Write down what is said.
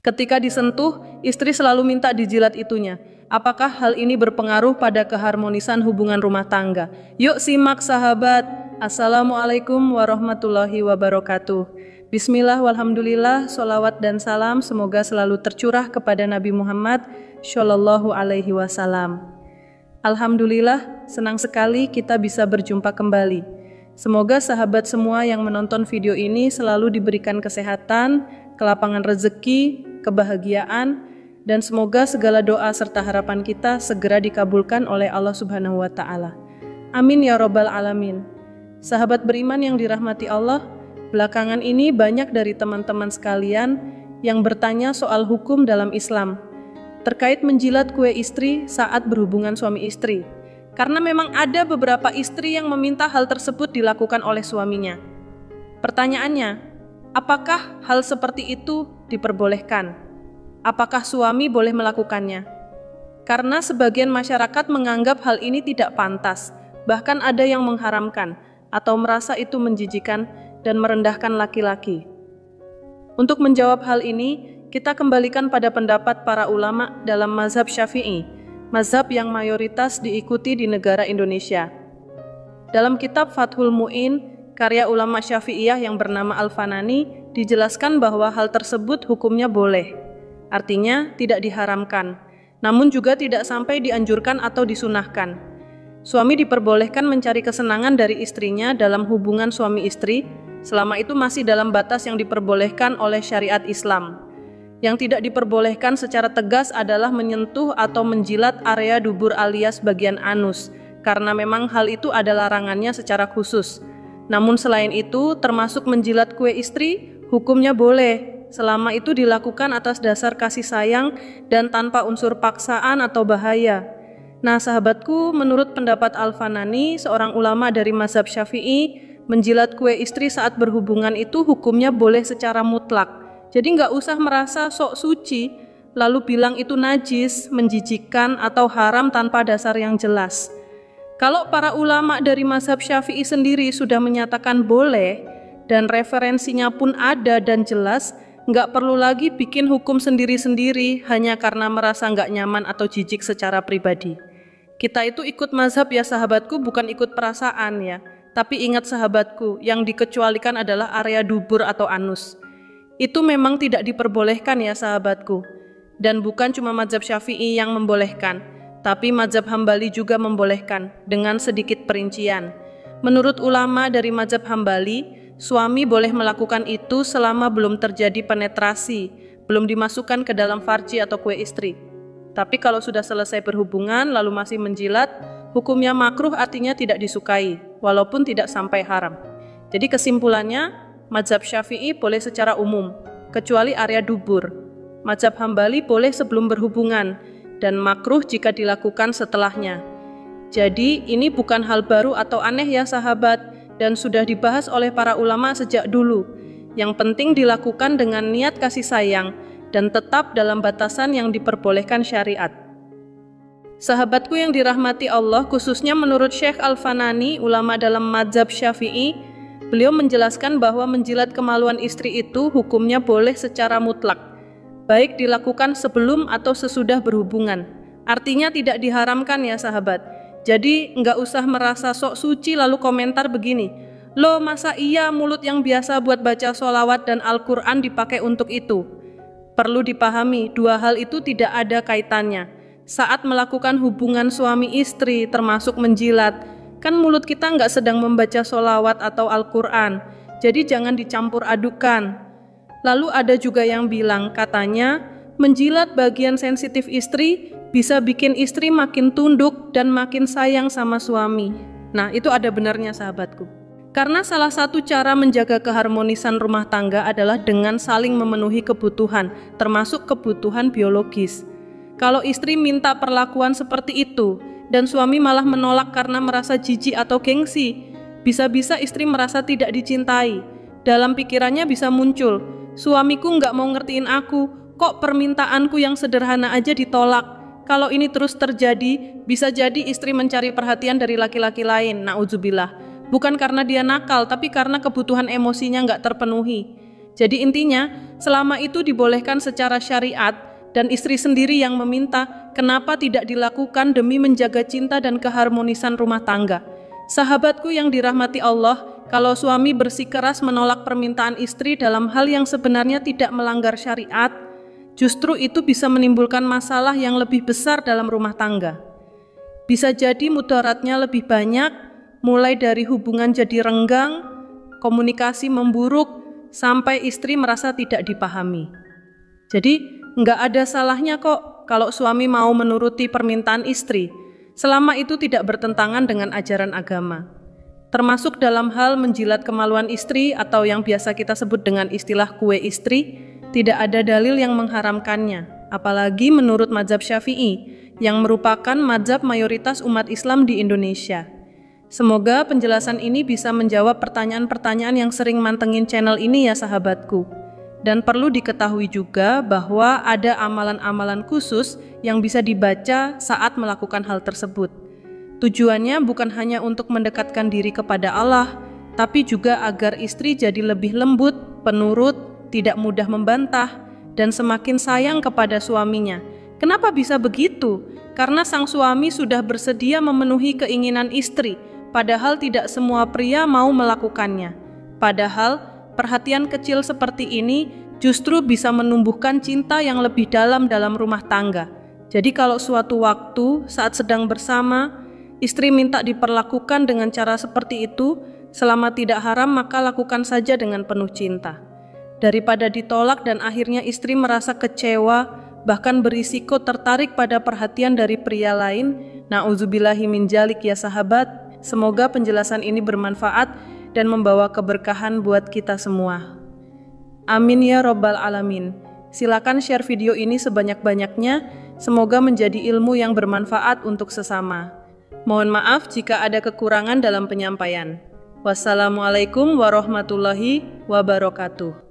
Ketika disentuh, istri selalu minta dijilat itunya. Apakah hal ini berpengaruh pada keharmonisan hubungan rumah tangga? Yuk simak sahabat. Assalamualaikum warahmatullahi wabarakatuh. Bismillah walhamdulillah, sholawat dan salam semoga selalu tercurah kepada Nabi Muhammad Shallallahu alaihi wasallam. Alhamdulillah, senang sekali kita bisa berjumpa kembali. Semoga sahabat semua yang menonton video ini selalu diberikan kesehatan, kelapangan rezeki, kebahagiaan, dan semoga segala doa serta harapan kita segera dikabulkan oleh Allah Subhanahu wa Ta'ala. Amin ya Rabbal Alamin. Sahabat beriman yang dirahmati Allah, belakangan ini banyak dari teman-teman sekalian yang bertanya soal hukum dalam Islam terkait menjilat kue istri saat berhubungan suami istri. Karena memang ada beberapa istri yang meminta hal tersebut dilakukan oleh suaminya. Pertanyaannya, apakah hal seperti itu diperbolehkan? Apakah suami boleh melakukannya? Karena sebagian masyarakat menganggap hal ini tidak pantas, bahkan ada yang mengharamkan atau merasa itu menjijikan dan merendahkan laki-laki. Untuk menjawab hal ini, kita kembalikan pada pendapat para ulama dalam mazhab Syafi'i, mazhab yang mayoritas diikuti di negara Indonesia. Dalam kitab Fathul Mu'in, karya ulama Syafi'iyah yang bernama Al-Fanani, dijelaskan bahwa hal tersebut hukumnya boleh. Artinya tidak diharamkan, namun juga tidak sampai dianjurkan atau disunahkan. Suami diperbolehkan mencari kesenangan dari istrinya dalam hubungan suami istri, selama itu masih dalam batas yang diperbolehkan oleh syariat Islam. Yang tidak diperbolehkan secara tegas adalah menyentuh atau menjilat area dubur alias bagian anus, karena memang hal itu ada larangannya secara khusus. Namun selain itu, termasuk menjilat kue istri, hukumnya boleh, selama itu dilakukan atas dasar kasih sayang dan tanpa unsur paksaan atau bahaya. Nah sahabatku, menurut pendapat Al-Fanani, seorang ulama dari mazhab Syafi'i, menjilat kue istri saat berhubungan itu hukumnya boleh secara mutlak. Jadi nggak usah merasa sok suci, lalu bilang itu najis, menjijikan, atau haram tanpa dasar yang jelas. Kalau para ulama dari mazhab Syafi'i sendiri sudah menyatakan boleh, dan referensinya pun ada dan jelas, nggak perlu lagi bikin hukum sendiri-sendiri hanya karena merasa nggak nyaman atau jijik secara pribadi. Kita itu ikut mazhab ya sahabatku, bukan ikut perasaan ya. Tapi ingat sahabatku, yang dikecualikan adalah area dubur atau anus. Itu memang tidak diperbolehkan ya sahabatku. Dan bukan cuma mazhab Syafi'i yang membolehkan, tapi mazhab Hambali juga membolehkan dengan sedikit perincian. Menurut ulama dari mazhab Hambali, suami boleh melakukan itu selama belum terjadi penetrasi, belum dimasukkan ke dalam farji atau kue istri. Tapi kalau sudah selesai berhubungan lalu masih menjilat, hukumnya makruh, artinya tidak disukai, walaupun tidak sampai haram. Jadi kesimpulannya, mazhab Syafi'i boleh secara umum, kecuali area dubur. Mazhab Hambali boleh sebelum berhubungan, dan makruh jika dilakukan setelahnya. Jadi ini bukan hal baru atau aneh ya sahabat, dan sudah dibahas oleh para ulama sejak dulu. Yang penting dilakukan dengan niat kasih sayang, dan tetap dalam batasan yang diperbolehkan syariat. Sahabatku yang dirahmati Allah, khususnya menurut Syekh Al-Fanani, ulama dalam mazhab Syafi'i, beliau menjelaskan bahwa menjilat kemaluan istri itu hukumnya boleh secara mutlak, baik dilakukan sebelum atau sesudah berhubungan. Artinya tidak diharamkan ya sahabat. Jadi nggak usah merasa sok suci lalu komentar begini, loh masa iya mulut yang biasa buat baca sholawat dan Al-Quran dipakai untuk itu? Perlu dipahami, dua hal itu tidak ada kaitannya. Saat melakukan hubungan suami istri termasuk menjilat, kan mulut kita nggak sedang membaca sholawat atau Al-Quran, jadi jangan dicampur adukan. Lalu ada juga yang bilang, katanya menjilat bagian sensitif istri bisa bikin istri makin tunduk dan makin sayang sama suami. Nah itu ada benarnya sahabatku. Karena salah satu cara menjaga keharmonisan rumah tangga adalah dengan saling memenuhi kebutuhan, termasuk kebutuhan biologis. Kalau istri minta perlakuan seperti itu, dan suami malah menolak karena merasa jijik atau gengsi, bisa-bisa istri merasa tidak dicintai. Dalam pikirannya bisa muncul, suamiku nggak mau ngertiin aku, kok permintaanku yang sederhana aja ditolak. Kalau ini terus terjadi, bisa jadi istri mencari perhatian dari laki-laki lain, na'udzubillah. Bukan karena dia nakal, tapi karena kebutuhan emosinya nggak terpenuhi. Jadi intinya, selama itu dibolehkan secara syariat dan istri sendiri yang meminta, kenapa tidak dilakukan demi menjaga cinta dan keharmonisan rumah tangga? Sahabatku yang dirahmati Allah, kalau suami bersikeras menolak permintaan istri dalam hal yang sebenarnya tidak melanggar syariat, justru itu bisa menimbulkan masalah yang lebih besar dalam rumah tangga. Bisa jadi mudaratnya lebih banyak, mulai dari hubungan jadi renggang, komunikasi memburuk, sampai istri merasa tidak dipahami. Jadi, nggak ada salahnya kok kalau suami mau menuruti permintaan istri, selama itu tidak bertentangan dengan ajaran agama. Termasuk dalam hal menjilat kemaluan istri atau yang biasa kita sebut dengan istilah kue istri, tidak ada dalil yang mengharamkannya, apalagi menurut mazhab Syafi'i, yang merupakan mazhab mayoritas umat Islam di Indonesia. Semoga penjelasan ini bisa menjawab pertanyaan-pertanyaan yang sering mantengin channel ini ya sahabatku. Dan perlu diketahui juga bahwa ada amalan-amalan khusus yang bisa dibaca saat melakukan hal tersebut. Tujuannya bukan hanya untuk mendekatkan diri kepada Allah, tapi juga agar istri jadi lebih lembut, penurut, tidak mudah membantah, dan semakin sayang kepada suaminya. Kenapa bisa begitu? Karena sang suami sudah bersedia memenuhi keinginan istri, padahal tidak semua pria mau melakukannya. Padahal, perhatian kecil seperti ini justru bisa menumbuhkan cinta yang lebih dalam rumah tangga. Jadi kalau suatu waktu saat sedang bersama, istri minta diperlakukan dengan cara seperti itu, selama tidak haram maka lakukan saja dengan penuh cinta. Daripada ditolak dan akhirnya istri merasa kecewa, bahkan berisiko tertarik pada perhatian dari pria lain. Na'udzubillahi min dzalik ya sahabat. Semoga penjelasan ini bermanfaat dan membawa keberkahan buat kita semua. Amin ya robbal alamin. Silakan share video ini sebanyak-banyaknya. Semoga menjadi ilmu yang bermanfaat untuk sesama. Mohon maaf jika ada kekurangan dalam penyampaian. Wassalamualaikum warahmatullahi wabarakatuh.